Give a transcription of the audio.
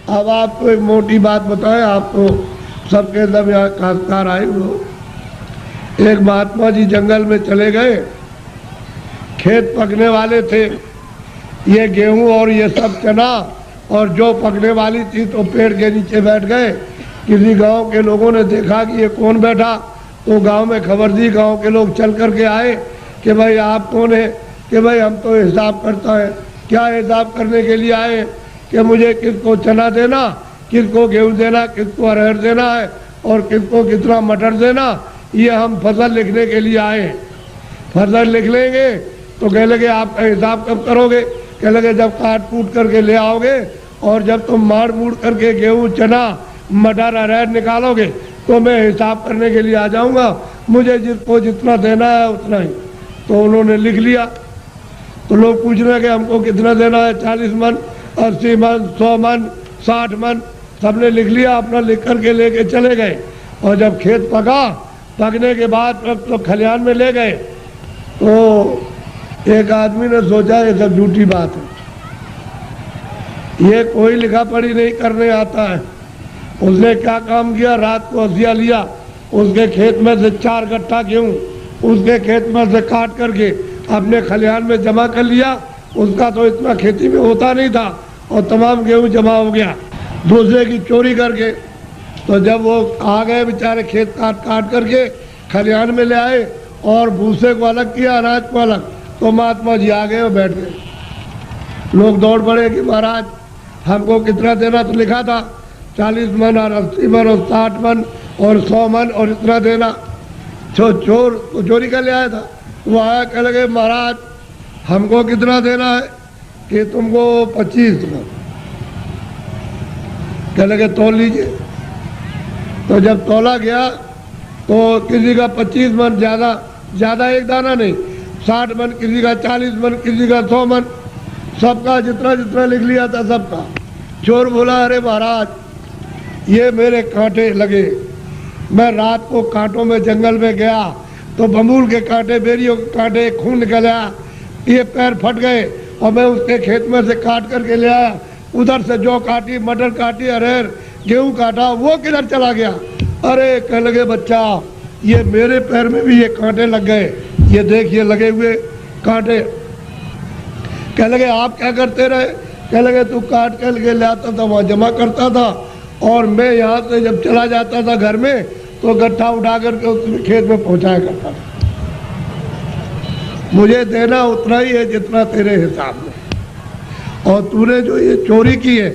अब आपको एक मोटी बात बताएं, आप तो सबके अंदर यहाँ काश्तकार आए हो। एक महात्मा जी जंगल में चले गए, खेत पकने वाले थे, ये गेहूं और ये सब चना और जो पकने वाली थी, तो पेड़ के नीचे बैठ गए। किसी गांव के लोगों ने देखा कि ये कौन बैठा, तो गांव में खबर दी। गांव के लोग चल करके आए कि भाई आप कौन है? कि भाई हम तो हिसाब करता है। क्या हिसाब करने के लिए आए? कि मुझे किसको चना देना, किसको गेहूं देना, किसको अरहर देना है और किसको कितना मटर देना, ये हम फसल लिखने के लिए आए। फसल लिख लेंगे। तो कह लगे आपका हिसाब कब करोगे? कह लगे जब काट कूट करके ले आओगे और जब तुम मार मूड़ करके गेहूं चना मटर अरहर निकालोगे तो मैं हिसाब करने के लिए आ जाऊंगा। मुझे जिसको जितना देना है उतना ही। तो उन्होंने लिख लिया। तो लोग पूछ रहे हैं कि हमको कितना देना है? 40 मन, 80 मन, 100 मन, 60 मन। सबने लिख लिया, अपना लिख करके लेके चले गए। और जब खेत पका, पकने के बाद तो खलिहान में ले गए, तो एक आदमी ने सोचा ये सब झूठी बात है, ये कोई लिखा पढ़ी नहीं करने आता है। उसने क्या काम किया, रात को हसिया लिया, उसके खेत में से 4 गट्ठा गेहूं उसके खेत में से काट करके अपने खलिहान में जमा कर लिया। उसका तो इतना खेती में होता नहीं था और तमाम गेहूं जमा हो गया दूसरे की चोरी करके। तो जब वो आ गए बेचारे, खेत काट काट करके खलिहान में ले आए और भूसे को अलग किया, अनाज को अलग, तो महात्मा जी आ गए और बैठ गए। लोग दौड़ पड़े कि महाराज हमको कितना देना, तो लिखा था 40 मन और 80 मन और 60 मन और 100 मन और इतना देना। चोर तो चोरी कर ले आया था। वो आया, कह लगे महाराज हमको कितना देना है? कि तुमको 25 मन। कह लगे तोल लीजिए। तो जब तोला गया तो किसी का 25 मन, ज़्यादा एक दाना नहीं, 60 मन, किसी का 40 मन, किसी का 100 मन, सबका जितना जितना लिख लिया था सबका। चोर बोला अरे महाराज ये मेरे कांटे लगे, मैं रात को कांटों में जंगल में गया तो बमूल के कांटे, बेरियों के कांटे, खून निकल आया, ये पैर फट गए और मैं उसके खेत में से काट करके ले आया। उधर से जौ काटी, मटर काटी, अरहर गेहूं काटा, वो किधर चला गया? अरे कह लगे बच्चा ये मेरे पैर में भी ये कांटे लग गए, ये देख ये लगे हुए कांटे। कह लगे आप क्या करते रहे? कह लगे तू काट कर के ले आता था, वहाँ जमा करता था और मैं यहाँ से जब चला जाता था घर में तो गट्ठा उठा करके उस खेत में पहुँचाया करता था। मुझे देना उतना ही है जितना तेरे हिसाब में, और तूने जो ये चोरी की है